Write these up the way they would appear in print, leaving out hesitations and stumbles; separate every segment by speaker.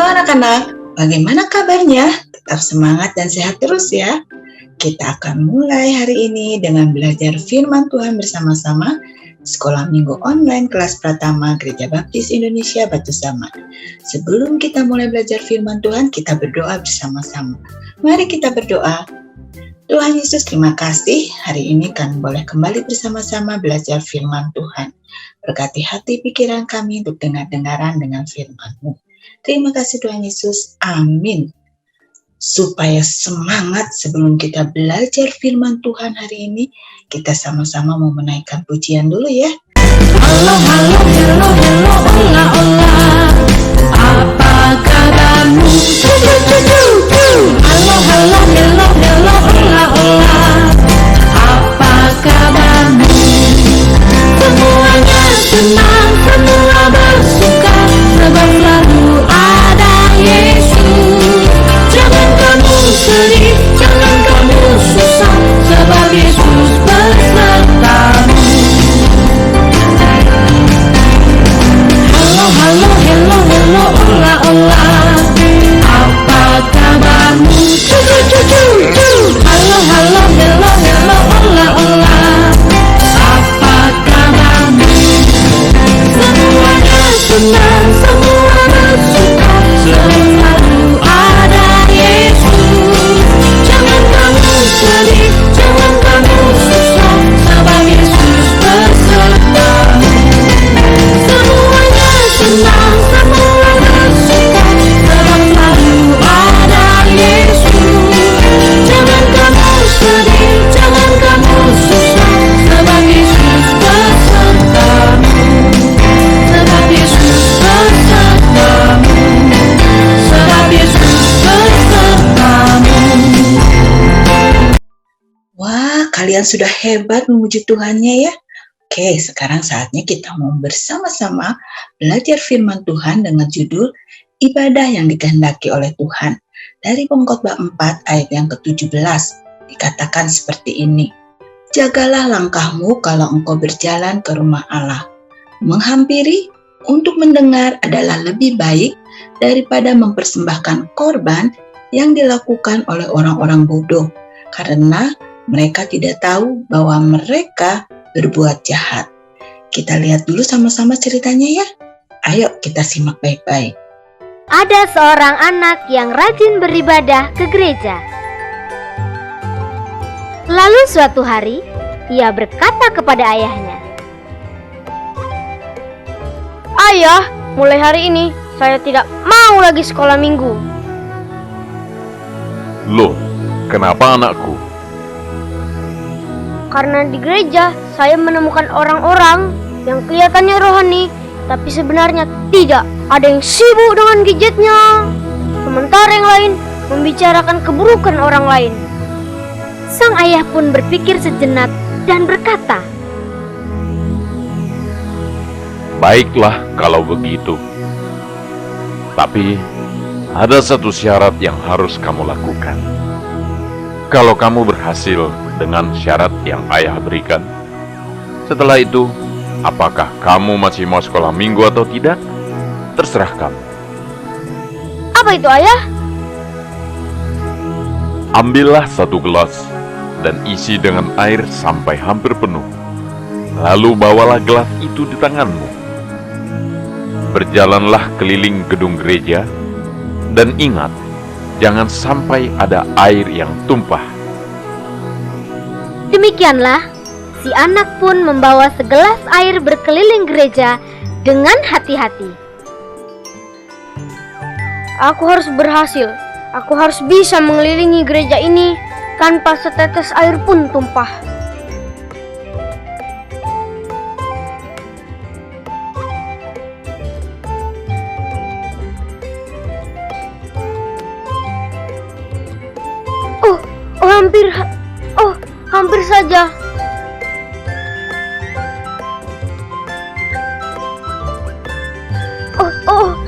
Speaker 1: anak-anak, bagaimana kabarnya? Tetap semangat dan sehat terus ya. Kita akan mulai hari ini dengan belajar firman Tuhan bersama-sama Sekolah Minggu Online kelas Pratama Gereja Baptis Indonesia Batu Saman. Sebelum kita mulai belajar firman Tuhan, kita berdoa bersama-sama. Mari kita berdoa. Tuhan Yesus, terima kasih hari ini kami boleh kembali bersama-sama belajar firman Tuhan. Berkati hati pikiran kami untuk dengar-dengaran dengan firman-Mu. Terima kasih Tuhan Yesus. Amin. Supaya semangat sebelum kita belajar firman Tuhan hari ini, kita sama-sama mau menaikkan pujian dulu ya.
Speaker 2: Halo, halo, hello, hello, hola, hola. Apa kabarmu? Halo, halo, hello, hello, hola, hola. Apa kabarmu? Semuanya senang, semua bersuka, sebab selalu ada Yesus. Jangan kamu sedih, jangan kamu susah, sebab Yesus besertamu. Halo, halo, hello, hello, hola, hola. Apa kabarmu? Halo, halo, hello, hello, hola, hola. Apa kabarmu? Semuanya senang, semua bersuka, sebab selalu ada Yesus. Jangan kamu sedih, jangan kamu susah, sebab Yesus besertamu. Semuanya senang, semua bersuka, sebab selalu ada Yesus. Jangan kamu sedih, jangan kamu susah, sebab Yesus besertamu. Sebab Yesus besertamu. Sebab Yesus besertamu.
Speaker 1: Wah, kalian sudah hebat memuji Tuhannya ya. Oke, sekarang saatnya kita mau bersama-sama belajar firman Tuhan dengan judul Ibadah yang dikehendaki oleh Tuhan. Dari Pengkhotbah 4 ayat yang ke-17 dikatakan seperti ini. Jagalah langkahmu kalau engkau berjalan ke rumah Allah. Menghampiri untuk mendengar adalah lebih baik daripada mempersembahkan korban yang dilakukan oleh orang-orang bodoh, karena mereka tidak tahu bahwa mereka berbuat jahat. Kita lihat dulu sama-sama ceritanya ya. Ayo kita simak baik-baik.
Speaker 3: Ada seorang anak yang rajin beribadah ke gereja. Lalu suatu hari, ia berkata kepada ayahnya, "Ayah, mulai hari ini saya tidak mau lagi sekolah minggu."
Speaker 4: Loh, kenapa anakku?
Speaker 3: Karena di gereja saya menemukan orang-orang yang kelihatannya rohani, tapi sebenarnya tidak. Ada yang sibuk dengan gadgetnya, sementara yang lain membicarakan keburukan orang lain. Sang ayah pun berpikir sejenak dan berkata,
Speaker 4: Baiklah kalau begitu. Tapi ada satu syarat yang harus kamu lakukan. Kalau kamu berhasil dengan syarat yang ayah berikan, setelah itu, apakah kamu masih mau sekolah minggu atau tidak? Terserah kamu.
Speaker 3: "Apa itu, ayah?"
Speaker 4: Ambillah satu gelas dan isi dengan air sampai hampir penuh. Lalu bawalah gelas itu di tanganmu. Berjalanlah keliling gedung gereja dan ingat, jangan sampai ada air yang tumpah.
Speaker 3: Demikianlah, si anak pun membawa segelas air berkeliling gereja dengan hati-hati. "Aku harus berhasil. Aku harus bisa mengelilingi gereja ini tanpa setetes air pun tumpah." Hampir saja.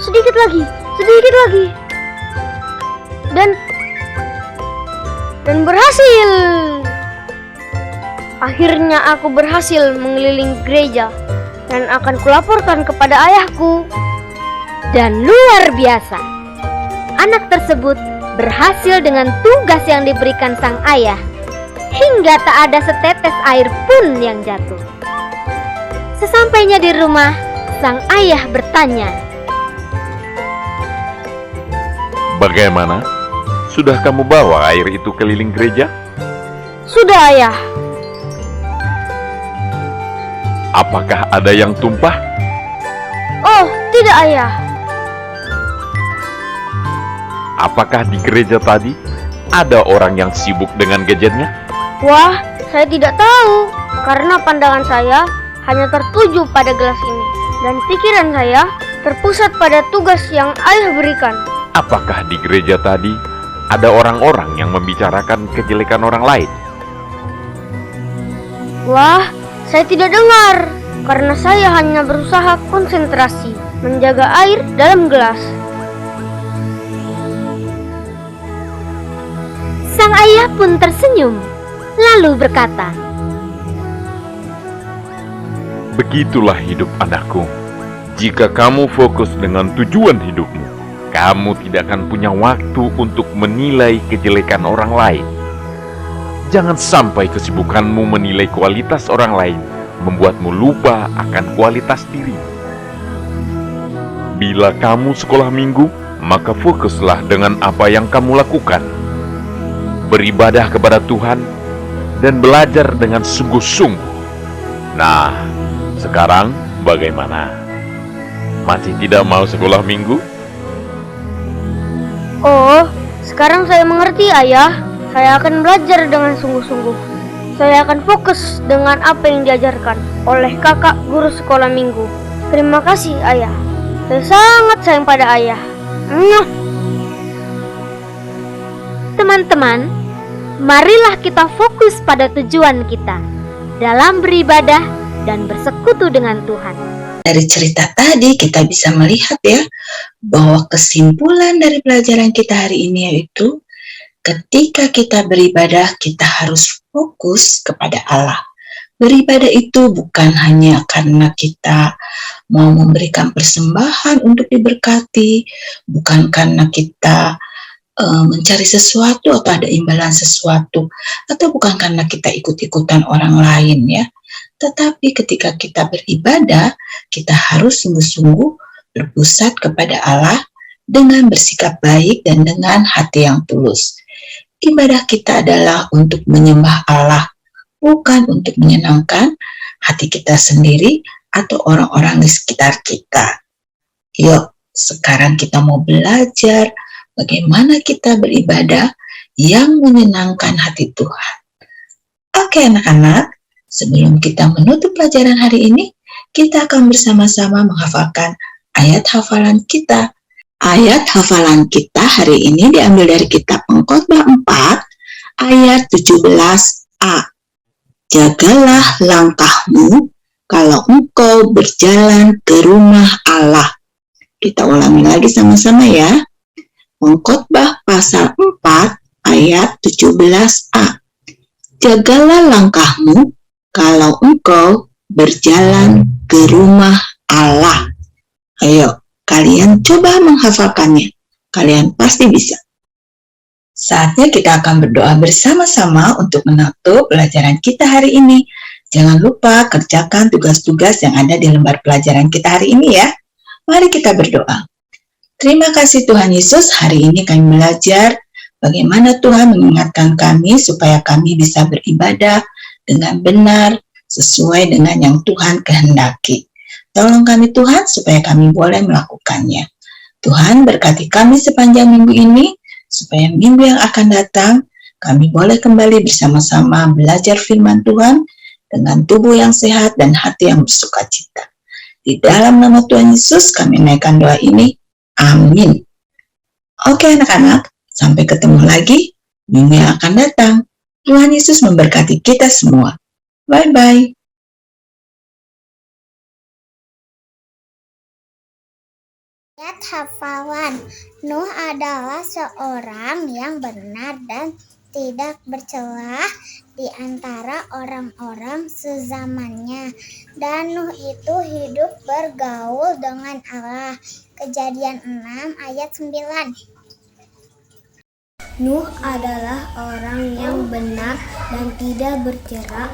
Speaker 3: Sedikit lagi. Dan berhasil. Akhirnya aku berhasil mengelilingi gereja dan akan kulaporkan kepada ayahku. Dan luar biasa,
Speaker 5: anak tersebut berhasil dengan tugas yang diberikan sang ayah, hingga tak ada setetes air pun yang jatuh. Sesampainya di rumah, sang ayah bertanya,
Speaker 4: Bagaimana? Sudah kamu bawa air itu keliling gereja?
Speaker 3: Sudah, Ayah.
Speaker 4: Apakah ada yang tumpah?
Speaker 3: Oh, tidak, Ayah.
Speaker 4: Apakah di gereja tadi ada orang yang sibuk dengan gadgetnya?
Speaker 3: Wah, saya tidak tahu. Karena pandangan saya hanya tertuju pada gelas ini. Dan pikiran saya terpusat pada tugas yang ayah berikan.
Speaker 4: Apakah di gereja tadi ada orang-orang yang membicarakan kejelekan orang lain?
Speaker 3: Wah, saya tidak dengar. Karena saya hanya berusaha konsentrasi menjaga air dalam gelas.
Speaker 5: sang ayah pun tersenyum, lalu berkata,
Speaker 4: Begitulah hidup anakku. Jika kamu fokus dengan tujuan hidupmu, kamu tidak akan punya waktu untuk menilai kejelekan orang lain. Jangan sampai kesibukanmu menilai kualitas orang lain membuatmu lupa akan kualitas diri. Bila kamu sekolah minggu, maka fokuslah dengan apa yang kamu lakukan. Beribadah kepada Tuhan dan belajar dengan sungguh-sungguh. Nah, sekarang bagaimana? Masih tidak mau sekolah minggu?
Speaker 3: Oh, sekarang saya mengerti, Ayah. Saya akan belajar dengan sungguh-sungguh. Saya akan fokus dengan apa yang diajarkan oleh kakak guru sekolah minggu. Terima kasih, Ayah. Saya sangat sayang pada Ayah. Mwah.
Speaker 5: teman-teman, marilah kita fokus pada tujuan kita dalam beribadah dan bersekutu dengan Tuhan.
Speaker 1: Dari cerita tadi kita bisa melihat ya, bahwa kesimpulan dari pelajaran kita hari ini yaitu ketika kita beribadah, kita harus fokus kepada Allah. Beribadah itu bukan hanya karena kita mau memberikan persembahan untuk diberkati, bukan karena kita mencari sesuatu atau ada imbalan sesuatu, atau bukan karena kita ikut-ikutan orang lain ya. Tetapi ketika kita beribadah, kita harus sungguh-sungguh berpusat kepada Allah dengan bersikap baik dan dengan hati yang tulus. Ibadah kita adalah untuk menyembah Allah, bukan untuk menyenangkan hati kita sendiri atau orang-orang di sekitar kita. Yuk, sekarang kita mau belajar bagaimana kita beribadah yang menyenangkan hati Tuhan. Oke anak-anak, sebelum kita menutup pelajaran hari ini, kita akan bersama-sama menghafalkan ayat hafalan kita. Ayat hafalan kita hari ini diambil dari kitab Pengkhotbah 4 ayat 17a. Jagalah langkahmu kalau engkau berjalan ke rumah Allah. Kita ulangi lagi sama-sama ya. Pengkhotbah pasal 4 ayat 17a. Jagalah langkahmu kalau engkau berjalan ke rumah Allah. Ayo, kalian coba menghafalkannya. Kalian pasti bisa. Saatnya kita akan berdoa bersama-sama untuk menutup pelajaran kita hari ini. Jangan lupa kerjakan tugas-tugas yang ada di lembar pelajaran kita hari ini ya. Mari kita berdoa. Terima kasih Tuhan Yesus, hari ini kami belajar bagaimana Tuhan mengingatkan kami supaya kami bisa beribadah dengan benar sesuai dengan yang Tuhan kehendaki. Tolong kami Tuhan supaya kami boleh melakukannya. Tuhan berkati kami sepanjang minggu ini, supaya minggu yang akan datang kami boleh kembali bersama-sama belajar firman Tuhan dengan tubuh yang sehat dan hati yang bersukacita. Di dalam nama Tuhan Yesus kami naikkan doa ini. Amin. Oke anak-anak, sampai ketemu lagi minggu yang akan datang. Tuhan Yesus memberkati kita semua. Bye-bye.
Speaker 6: Ayat hafalan. Nuh adalah seorang yang benar dan tidak bercelah di antara orang-orang sezamannya. Dan Nuh itu hidup bergaul dengan Allah. Kejadian 6 ayat 9. Nuh adalah orang yang benar dan tidak bercerak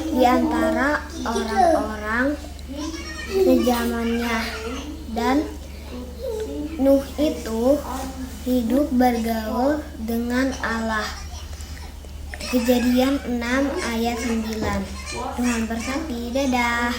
Speaker 6: di antara orang-orang sezamannya. Dan Nuh itu hidup bergaul dengan Allah. Kejadian 6 ayat 9. Tuhan berkati. Dadah.